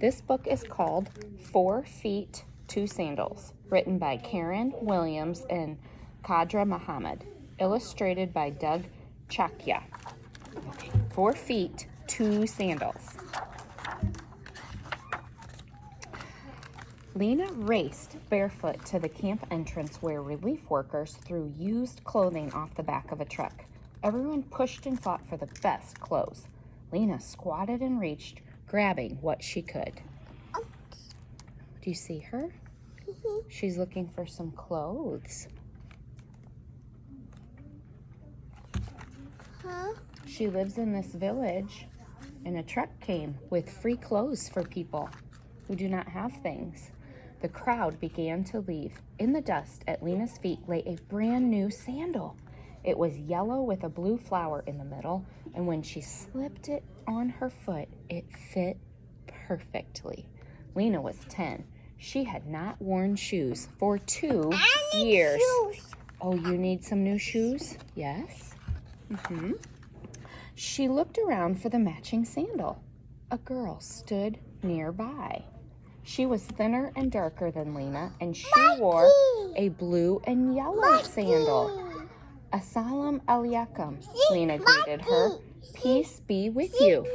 This book is called 4 Feet, 2 Sandals, written by Karen Williams and Khadra Muhammad, illustrated by Doug Chakya. 4 Feet, 2 Sandals. Lena raced barefoot to the camp entrance where relief workers threw used clothing off the back of a truck. Everyone pushed and fought for the best clothes. Lena squatted and reached, grabbing what she could. Do you see her? She's looking for some clothes. She lives in this village, and a truck came with free clothes for people who do not have things. The crowd began to leave. In the dust at Lena's feet lay a brand new sandal. It was yellow with a blue flower in the middle, and when she slipped it on her foot, it fit perfectly. Lena was 10. She had not worn shoes for 2 years. Shoes. Oh, you need some new shoes? Yes. She looked around for the matching sandal. A girl stood nearby. She was thinner and darker than Lena, and she wore a blue and yellow sandal. Assalam alaikum, Lena greeted her. Peace be with you.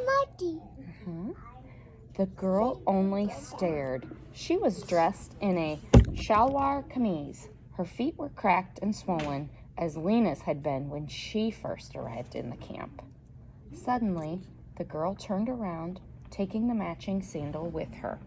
The girl only stared. She was dressed in a shalwar kameez. Her feet were cracked and swollen, as Lena's had been when she first arrived in the camp. Suddenly, the girl turned around, taking the matching sandal with her.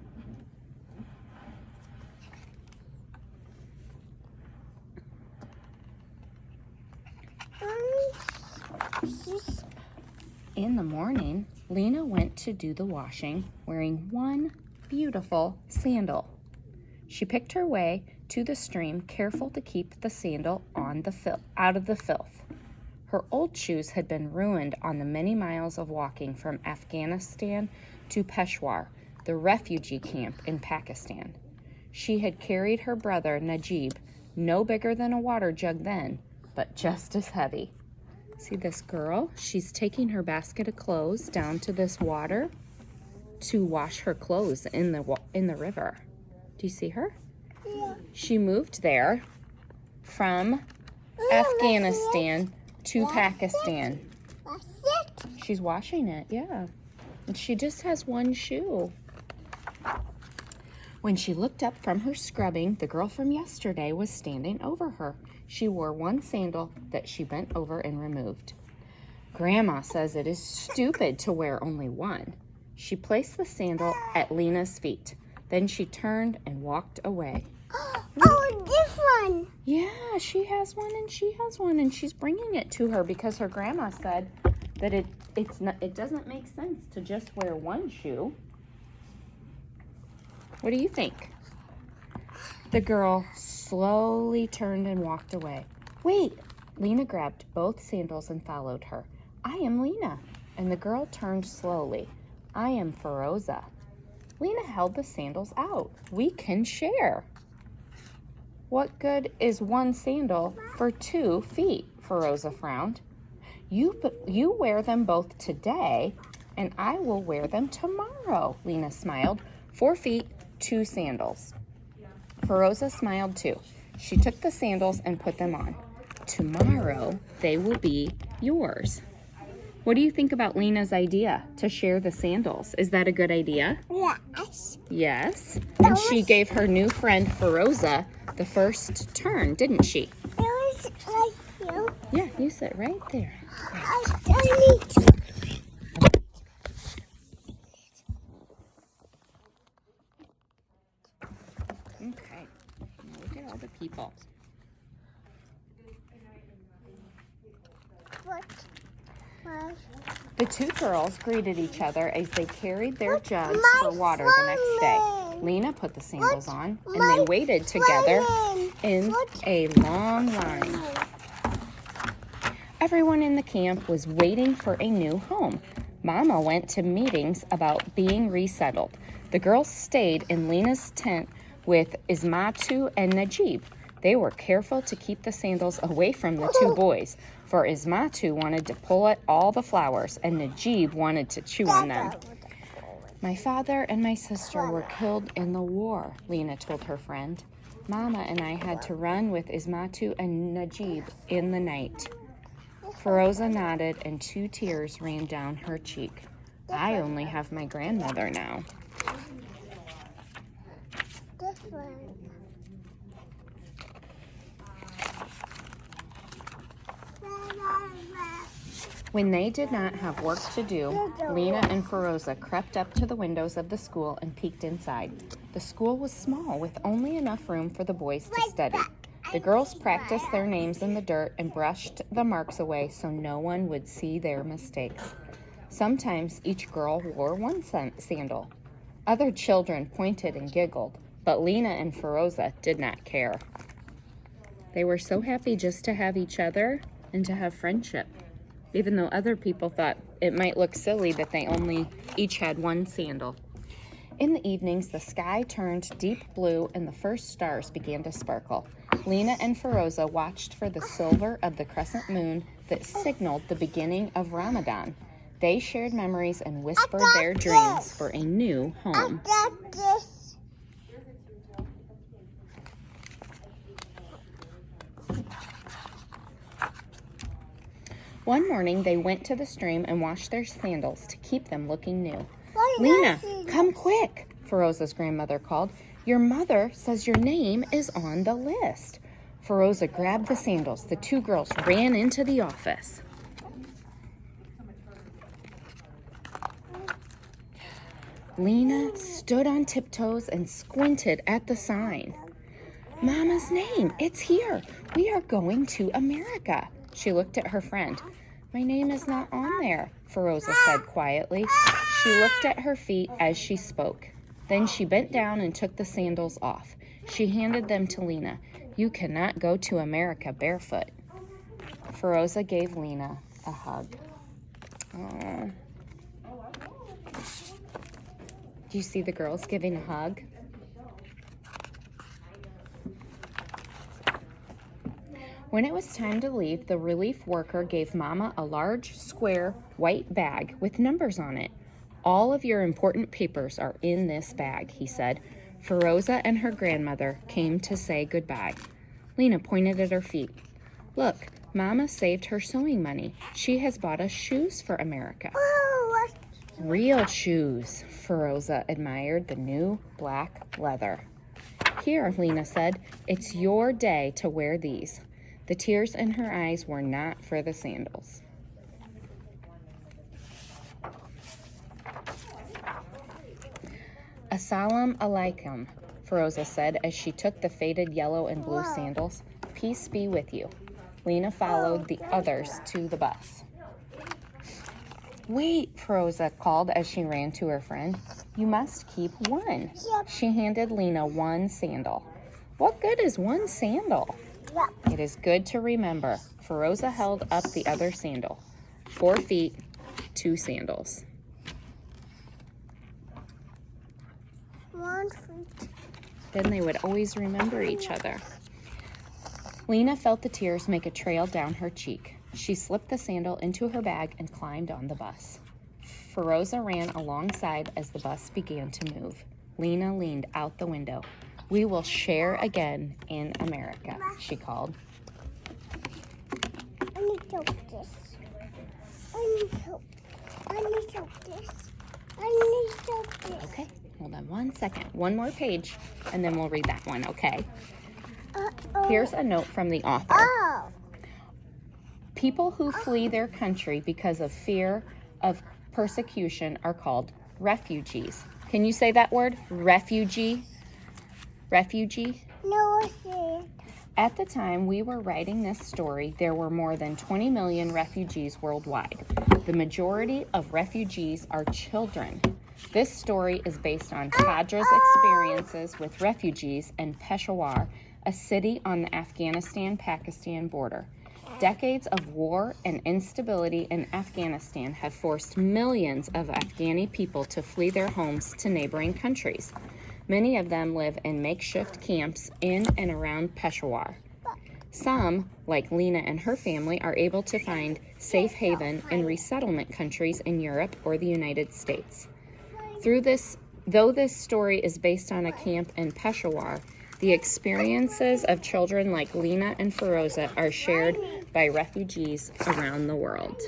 In the morning, Lena went to do the washing, wearing one beautiful sandal. She picked her way to the stream, careful to keep the sandal out of the filth. Her old shoes had been ruined on the many miles of walking from Afghanistan to Peshawar, the refugee camp in Pakistan. She had carried her brother Najib, no bigger than a water jug then, but just as heavy. See this girl? She's taking her basket of clothes down to this water to wash her clothes in the river. Do you see her? Yeah. She moved there from Afghanistan to Pakistan. That's it. She's washing it, yeah. And she just has one shoe. When she looked up from her scrubbing, the girl from yesterday was standing over her. She wore one sandal that she bent over and removed. Grandma says it is stupid to wear only one. She placed the sandal at Lena's feet. Then she turned and walked away. Oh, this one. Yeah, she has one and she has one, and she's bringing it to her because her grandma said that it doesn't make sense to just wear one shoe. What do you think? The girl slowly turned and walked away. Wait! Lena grabbed both sandals and followed her. I am Lena. And the girl turned slowly. I am Feroza. Lena held the sandals out. We can share. What good is one sandal for 2 feet? Feroza frowned. You wear them both today, and I will wear them tomorrow, Lena smiled. 4 feet, 2 sandals. Feroza smiled too. She took the sandals and put them on. Tomorrow, they will be yours. What do you think about Lena's idea to share the sandals? Is that a good idea? Yes. Yes. And she gave her new friend Feroza the first turn, didn't she? It was like you. Yeah, you sit right there. I need to. Okay. Now look at all the people. What? The 2 girls greeted each other as they carried their jugs My for water the next day. friend. Lena put the sandals on, and they My waited together friend. in What? a long line. Everyone in the camp was waiting for a new home. Mama went to meetings about being resettled. The girls stayed in Lena's tent with Ismatu and Najib. They were careful to keep the sandals away from the 2 boys, for Ismatu wanted to pull at all the flowers, and Najib wanted to chew on them. My father and my sister were killed in the war, Lena told her friend. Mama and I had to run with Ismatu and Najib in the night. Feroza nodded and 2 tears ran down her cheek. I only have my grandmother now. Different. When they did not have work to do, Lena and Feroza crept up to the windows of the school and peeked inside. The school was small, with only enough room for the boys to study. The girls practiced their names in the dirt and brushed the marks away so no one would see their mistakes. Sometimes each girl wore one sandal. Other children pointed and giggled, but Lena and Feroza did not care. They were so happy just to have each other and to have friendship, even though other people thought it might look silly that they only each had one sandal. In the evenings, the sky turned deep blue and the first stars began to sparkle. Lena and Feroza watched for the silver of the crescent moon that signaled the beginning of Ramadan. They shared memories and whispered their dreams for a new home. I got this. One morning, they went to the stream and washed their sandals to keep them looking new. Why Lena, not see come quick, Feroza's grandmother called. Your mother says your name is on the list. Feroza grabbed the sandals. The 2 girls ran into the office. Lena stood on tiptoes and squinted at the sign. Mama's name, it's here. We are going to America. She looked at her friend. My name is not on there, Feroza said quietly. She looked at her feet as she spoke. Then she bent down and took the sandals off. She handed them to Lena. You cannot go to America barefoot. Feroza gave Lena a hug. Aww. Do you see the girls giving a hug? When it was time to leave, the relief worker gave Mama a large, square, white bag with numbers on it. All of your important papers are in this bag, he said. Feroza and her grandmother came to say goodbye. Lena pointed at her feet. Look, Mama saved her sewing money. She has bought us shoes for America. Oh, Real shoes, Feroza admired the new black leather. Here, Lena said, it's your day to wear these. The tears in her eyes were not for the sandals. Assalamu alaikum, Feroza said as she took the faded yellow and blue sandals. Peace be with you. Lena followed the others to the bus. Wait, Feroza called as she ran to her friend. You must keep one. Yep. She handed Lena one sandal. What good is one sandal? Yep. It is good to remember. Feroza held up the other sandal. 4 feet, 2 sandals. 1 foot. Then they would always remember each other. Lena felt the tears make a trail down her cheek. She slipped the sandal into her bag and climbed on the bus. Feroza ran alongside as the bus began to move. Lena leaned out the window. We will share again in America, she called. I need to help this. I need help. I need help this. I need help this. Okay, hold on 1 second. One more page, and then we'll read that one, okay? Here's a note from the author. Oh. People who flee their country because of fear of persecution are called refugees. Can you say that word? Refugee? Refugee? No, I see. At the time we were writing this story, there were more than 20 million refugees worldwide. The majority of refugees are children. This story is based on Kadra's experiences with refugees in Peshawar, a city on the Afghanistan-Pakistan border. Decades of war and instability in Afghanistan have forced millions of Afghani people to flee their homes to neighboring countries. Many of them live in makeshift camps in and around Peshawar. Some, like Lena and her family, are able to find safe haven in resettlement countries in Europe or the United States. Though this story is based on a camp in Peshawar, the experiences of children like Lena and Feroza are shared by refugees around the world.